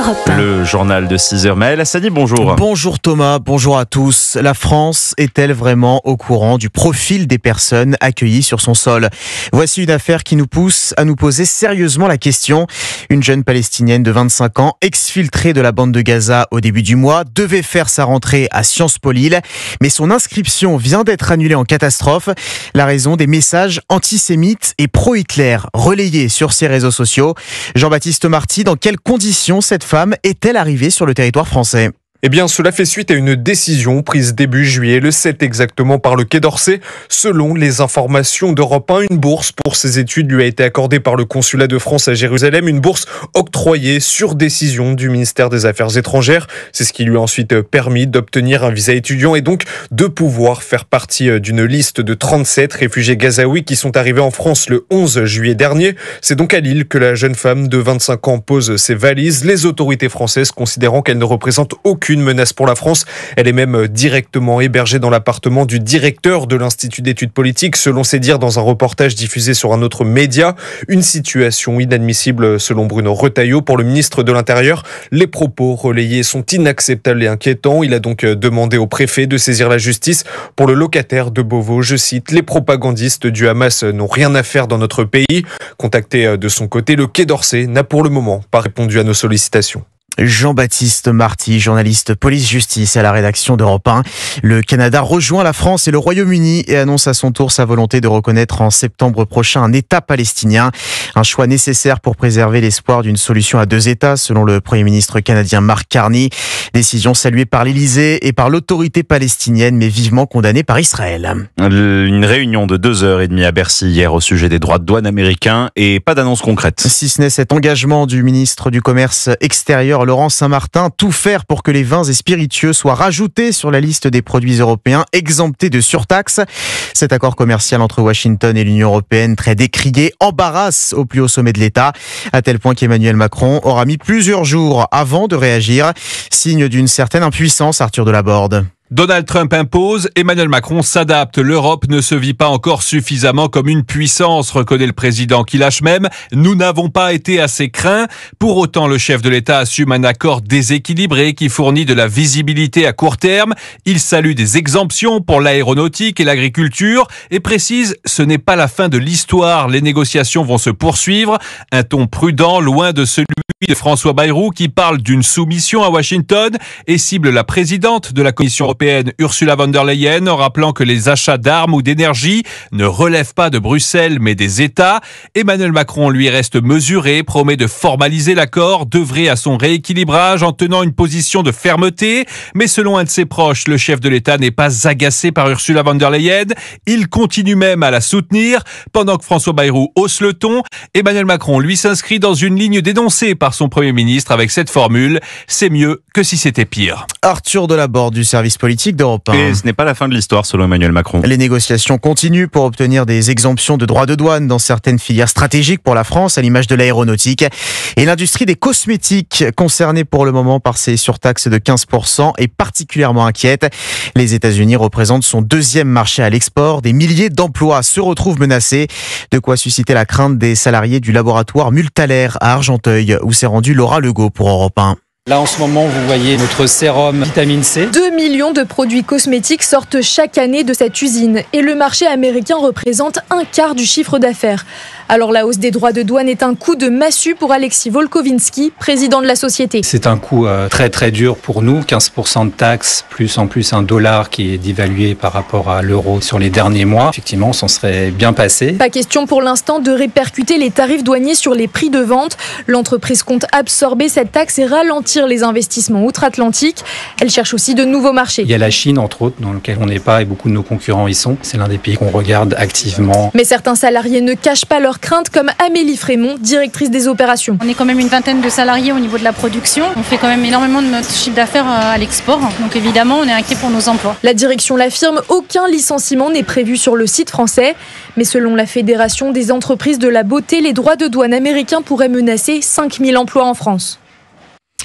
Europe 1. Le journal de 6h. Maël Hassani, bonjour. Bonjour Thomas, bonjour à tous. La France est-elle vraiment au courant du profil des personnes accueillies sur son sol ? Voici une affaire qui nous pousse à nous poser sérieusement la question. Une jeune Palestinienne de 25 ans, exfiltrée de la bande de Gaza au début du mois, devait faire sa rentrée à Sciences Po Lille, mais son inscription vient d'être annulée en catastrophe. La raison, des messages antisémites et pro-Hitler relayés sur ses réseaux sociaux. Jean-Baptiste Marty, dans quelles conditions cette femme est-elle arrivée sur le territoire français ? Eh bien, cela fait suite à une décision prise début juillet, le 7 exactement, par le Quai d'Orsay. Selon les informations d'Europe 1, une bourse pour ses études lui a été accordée par le consulat de France à Jérusalem, une bourse octroyée sur décision du ministère des Affaires étrangères. C'est ce qui lui a ensuite permis d'obtenir un visa étudiant et donc de pouvoir faire partie d'une liste de 37 réfugiés gazaouis qui sont arrivés en France le 11 juillet dernier. C'est donc à Lille que la jeune femme de 25 ans pose ses valises, les autorités françaises considérant qu'elle ne représente aucune menace pour la France. Elle est même directement hébergée dans l'appartement du directeur de l'Institut d'études politiques, selon ses dires dans un reportage diffusé sur un autre média. Une situation inadmissible selon Bruno Retailleau. Pour le ministre de l'Intérieur, les propos relayés sont inacceptables et inquiétants. Il a donc demandé au préfet de saisir la justice. Pour le locataire de Beauvau, je cite, « Les propagandistes du Hamas n'ont rien à faire dans notre pays ». Contacté de son côté, le Quai d'Orsay n'a pour le moment pas répondu à nos sollicitations. Jean-Baptiste Marty, journaliste police-justice à la rédaction d'Europe 1. Le Canada rejoint la France et le Royaume-Uni et annonce à son tour sa volonté de reconnaître en septembre prochain un État palestinien. Un choix nécessaire pour préserver l'espoir d'une solution à deux États, selon le Premier ministre canadien Mark Carney. Décision saluée par l'Élysée et par l'autorité palestinienne, mais vivement condamnée par Israël. Une réunion de 2h30 à Bercy hier au sujet des droits de douane américains et pas d'annonce concrète. Si ce n'est cet engagement du ministre du Commerce extérieur, Laurent Saint-Martin, tout faire pour que les vins et spiritueux soient rajoutés sur la liste des produits européens exemptés de surtaxe. Cet accord commercial entre Washington et l'Union européenne, très décrié, embarrasse au plus haut sommet de l'État, à tel point qu'Emmanuel Macron aura mis plusieurs jours avant de réagir. Signe d'une certaine impuissance, Arthur Delaborde. Donald Trump impose, Emmanuel Macron s'adapte. L'Europe ne se vit pas encore suffisamment comme une puissance, reconnaît le président qui lâche même. Nous n'avons pas été assez craints. Pour autant, le chef de l'État assume un accord déséquilibré qui fournit de la visibilité à court terme. Il salue des exemptions pour l'aéronautique et l'agriculture et précise, ce n'est pas la fin de l'histoire. Les négociations vont se poursuivre. Un ton prudent, loin de celui de François Bayrou qui parle d'une soumission à Washington et cible la présidente de la Commission européenne, Ursula von der Leyen, en rappelant que les achats d'armes ou d'énergie ne relèvent pas de Bruxelles mais des États. Emmanuel Macron, lui, reste mesuré, promet de formaliser l'accord, d'œuvrer à son rééquilibrage en tenant une position de fermeté. Mais selon un de ses proches, le chef de l'État n'est pas agacé par Ursula von der Leyen. Il continue même à la soutenir. Pendant que François Bayrou hausse le ton, Emmanuel Macron, lui, s'inscrit dans une ligne dénoncée par son Premier ministre avec cette formule « C'est mieux que si c'était pire ». Arthur Delaborde du service politique d'Europe 1. Et ce n'est pas la fin de l'histoire selon Emmanuel Macron. Les négociations continuent pour obtenir des exemptions de droits de douane dans certaines filières stratégiques pour la France, à l'image de l'aéronautique. Et l'industrie des cosmétiques, concernée pour le moment par ces surtaxes de 15%, est particulièrement inquiète. Les États-Unis représentent son deuxième marché à l'export. Des milliers d'emplois se retrouvent menacés. De quoi susciter la crainte des salariés du laboratoire Multaler à Argenteuil, où s'est rendue Laura Legault pour Europe 1. Là, en ce moment, vous voyez notre sérum vitamine C. 2 millions de produits cosmétiques sortent chaque année de cette usine et le marché américain représente un quart du chiffre d'affaires. Alors la hausse des droits de douane est un coup de massue pour Alexis Volkovinsky, président de la société. C'est un coup très très dur pour nous, 15% de taxes, plus en plus un dollar qui est dévalué par rapport à l'euro sur les derniers mois. Effectivement, on s'en serait bien passé. Pas question pour l'instant de répercuter les tarifs douaniers sur les prix de vente. L'entreprise compte absorber cette taxe et ralentir les investissements outre-Atlantique. Elle cherche aussi de nouveaux marchés. Il y a la Chine, entre autres, dans lequel on n'est pas et beaucoup de nos concurrents y sont. C'est l'un des pays qu'on regarde activement. Mais certains salariés ne cachent pas leur crainte, comme Amélie Frémont, directrice des opérations. On est quand même une vingtaine de salariés au niveau de la production. On fait quand même énormément de notre chiffre d'affaires à l'export. Donc évidemment, on est inquiet pour nos emplois. La direction l'affirme, aucun licenciement n'est prévu sur le site français. Mais selon la Fédération des entreprises de la beauté, les droits de douane américains pourraient menacer 5000 emplois en France.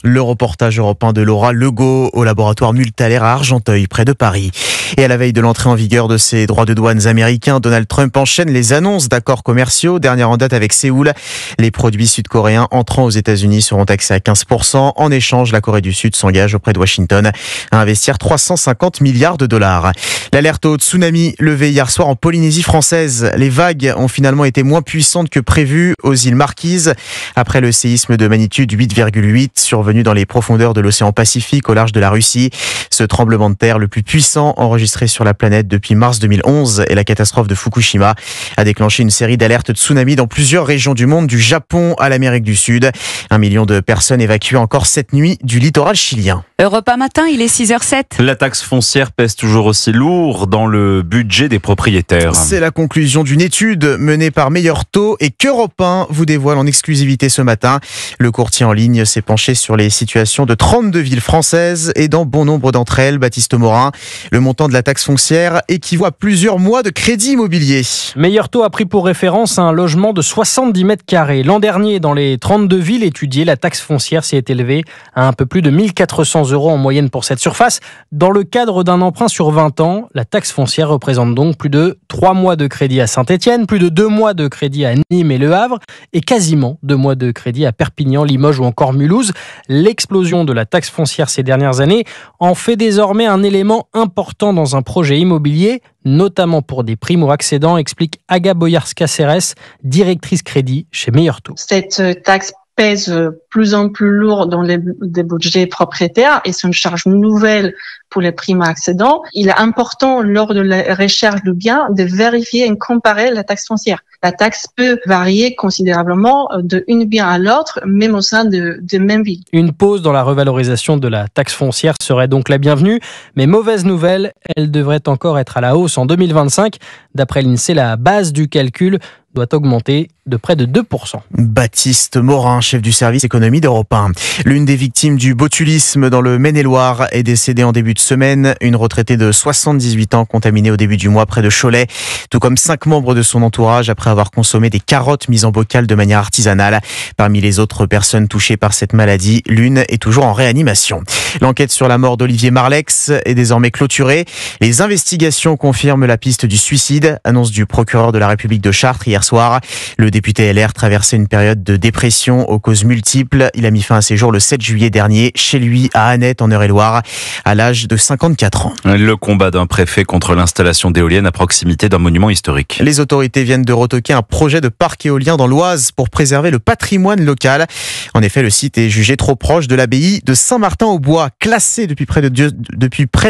Le reportage européen de Laura Legault au laboratoire Multaler à Argenteuil, près de Paris. Et à la veille de l'entrée en vigueur de ces droits de douane américains, Donald Trump enchaîne les annonces d'accords commerciaux. Dernière en date avec Séoul. Les produits sud-coréens entrant aux États-Unis seront taxés à 15%. En échange, la Corée du Sud s'engage auprès de Washington à investir 350 milliards de dollars. L'alerte au tsunami levée hier soir en Polynésie française. Les vagues ont finalement été moins puissantes que prévu aux îles Marquises. Après le séisme de magnitude 8,8 survenu dans les profondeurs de l'océan Pacifique au large de la Russie. Ce tremblement de terre le plus puissant enregistré sur la planète depuis mars 2011 et la catastrophe de Fukushima a déclenché une série d'alertes tsunami dans plusieurs régions du monde, du Japon à l'Amérique du Sud. 1 million de personnes évacuées encore cette nuit du littoral chilien. Europe 1 matin, il est 6h07. La taxe foncière pèse toujours aussi lourd dans le budget des propriétaires. C'est la conclusion d'une étude menée par Meilleur Taux et qu'Europe 1 vous dévoile en exclusivité ce matin. Le courtier en ligne s'est penché sur les situations de 32 villes françaises et dans bon nombre d'entre elles, Baptiste Morin, le montant de la taxe foncière équivaut à plusieurs mois de crédit immobilier. Meilleur Taux a pris pour référence un logement de 70 mètres carrés. L'an dernier, dans les 32 villes étudiées, la taxe foncière s'est élevée à un peu plus de 1 400 € en moyenne pour cette surface. Dans le cadre d'un emprunt sur 20 ans, la taxe foncière représente donc plus de 3 mois de crédit à Saint-Étienne, plus de 2 mois de crédit à Nîmes et Le Havre et quasiment 2 mois de crédit à Perpignan, Limoges ou encore Mulhouse. L'explosion de la taxe foncière ces dernières années en fait désormais un élément important dans un projet immobilier, notamment pour des primo-accédants, explique Aga Boyarska-Serres, directrice crédit chez Meilleur Taux. Cette taxe pèse plus en plus lourd dans les budgets propriétaires et c'est une charge nouvelle pour les primo-accédants. Il est important lors de la recherche du bien de vérifier et comparer la taxe foncière. La taxe peut varier considérablement d'un bien à l'autre, même au sein de même ville. Une pause dans la revalorisation de la taxe foncière serait donc la bienvenue, mais mauvaise nouvelle, elle devrait encore être à la hausse en 2025. D'après l'INSEE, la base du calcul doit augmenter de près de 2%. Baptiste Morin, chef du service économie d'Europe 1. L'une des victimes du botulisme dans le Maine-et-Loire est décédée en début de semaine. Une retraitée de 78 ans contaminée au début du mois près de Cholet, tout comme 5 membres de son entourage après avoir consommé des carottes mises en bocal de manière artisanale. Parmi les autres personnes touchées par cette maladie, l'une est toujours en réanimation. L'enquête sur la mort d'Olivier Marlex est désormais clôturée. Les investigations confirment la piste du suicide, annonce du procureur de la République de Chartres hier soir. Le député LR traversait une période de dépression aux causes multiples. Il a mis fin à ses jours le 7 juillet dernier, chez lui à Annette en Eure-et-Loire, à l'âge de 54 ans. Le combat d'un préfet contre l'installation d'éoliennes à proximité d'un monument historique. Les autorités viennent de retoquer un projet de parc éolien dans l'Oise pour préserver le patrimoine local. En effet, le site est jugé trop proche de l'abbaye de Saint-Martin-au-Bois, classée depuis près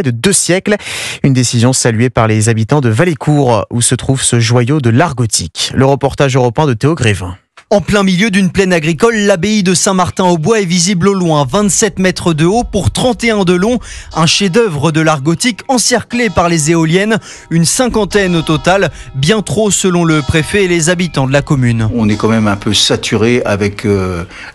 de 2 siècles. Une décision saluée par les habitants de Valécourt, où se trouve ce joyau de l'art gothique. Le reportage européen de Théo Grévin. En plein milieu d'une plaine agricole, l'abbaye de Saint-Martin-au-Bois est visible au loin, 27 mètres de haut pour 31 de long. Un chef-d'œuvre de l'art gothique encerclé par les éoliennes, une 50aine au total, bien trop selon le préfet et les habitants de la commune. On est quand même un peu saturé avec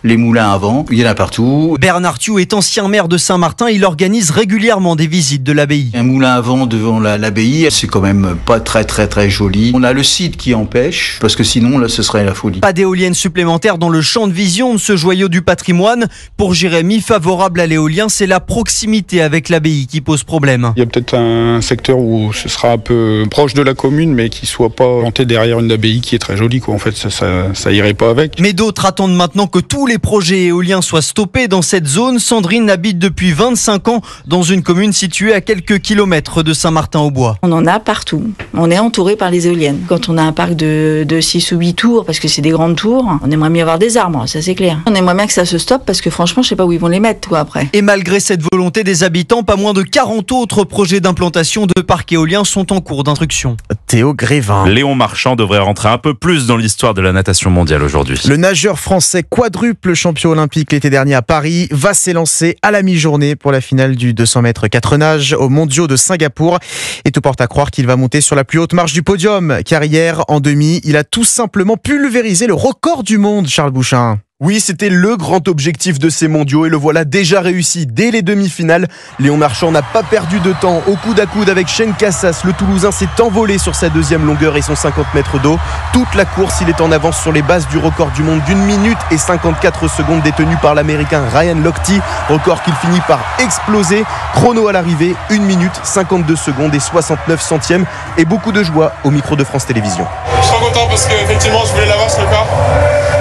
les moulins à vent, il y en a partout. Bernard Thiou est ancien maire de Saint-Martin, il organise régulièrement des visites de l'abbaye. Un moulin à vent devant l'abbaye, c'est quand même pas très joli. On a le site qui empêche, parce que sinon là ce serait la folie. Pas d'éoliennes supplémentaires dans le champ de vision de ce joyau du patrimoine. Pour Jérémy, favorable à l'éolien, c'est la proximité avec l'abbaye qui pose problème. Il y a peut-être un secteur où ce sera un peu proche de la commune, mais qui soit pas planté derrière une abbaye qui est très jolie, quoi. En fait, ça irait pas avec. Mais d'autres attendent maintenant que tous les projets éoliens soient stoppés dans cette zone. Sandrine habite depuis 25 ans dans une commune située à quelques kilomètres de Saint-Martin-au-Bois. On en a partout. On est entouré par les éoliennes. Quand on a un parc de 6 ou 8 tours, parce que c'est des grandes tours, on aimerait mieux avoir des arbres, ça c'est clair. On aimerait bien que ça se stoppe parce que franchement, je sais pas où ils vont les mettre après. Et malgré cette volonté des habitants, pas moins de 40 autres projets d'implantation de parcs éoliens sont en cours d'instruction. Théo Grévin. Léon Marchand devrait rentrer un peu plus dans l'histoire de la natation mondiale aujourd'hui. Le nageur français quadruple champion olympique l'été dernier à Paris va s'élancer à la mi-journée pour la finale du 200 mètres 4 nages aux mondiaux de Singapour. Et tout porte à croire qu'il va monter sur la plus haute marche du podium, car hier, en demi, il a tout simplement pulvérisé le record du monde, Charles Bouchin. Oui, c'était le grand objectif de ces mondiaux et le voilà déjà réussi dès les demi-finales. Léon Marchand n'a pas perdu de temps. Au coude à coude avec Shane Cassas, le Toulousain s'est envolé sur sa deuxième longueur et son 50 mètres d'eau. Toute la course, il est en avance sur les bases du record du monde d'1 minute et 54 secondes détenu par l'Américain Ryan Lochte. Record qu'il finit par exploser. Chrono à l'arrivée, 1 minute, 52 secondes et 69 centièmes. Et beaucoup de joie au micro de France Télévisions. Je suis trop content parce qu'effectivement, je voulais l'avoir ce record.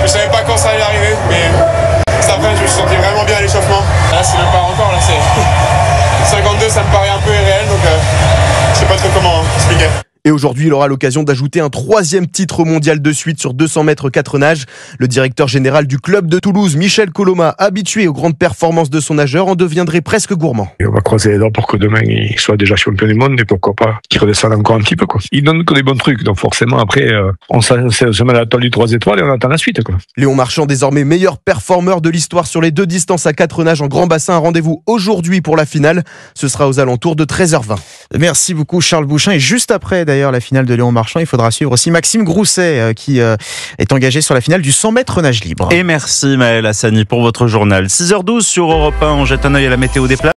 Je savais pas quand ça allait arriver, mais cet après je me suis senti vraiment bien à l'échauffement. Là c'est même pas encore, là c'est 52, ça me paraît un peu irréel, donc je sais pas trop comment expliquer. Et aujourd'hui, il aura l'occasion d'ajouter un 3e titre mondial de suite sur 200 mètres 4 nages. Le directeur général du club de Toulouse, Michel Coloma, habitué aux grandes performances de son nageur, en deviendrait presque gourmand. Et on va croiser les doigts pour que demain il soit déjà champion du monde et pourquoi pas qu'il redescende encore un petit peu, quoi. Il donne que des bons trucs, donc forcément après on se met à la toile du 3 étoiles et on attend la suite, quoi. Léon Marchand, désormais meilleur performeur de l'histoire sur les 2 distances à 4 nages en grand bassin. Rendez-vous aujourd'hui pour la finale. Ce sera aux alentours de 13h20. Merci beaucoup Charles Bouchin. Et juste après d'ailleurs la finale de Léon Marchand, il faudra suivre aussi Maxime Grousset qui est engagé sur la finale du 100 mètres nage libre. Et merci Maël Hassani pour votre journal. 6h12 sur Europe 1, on jette un œil à la météo des plages.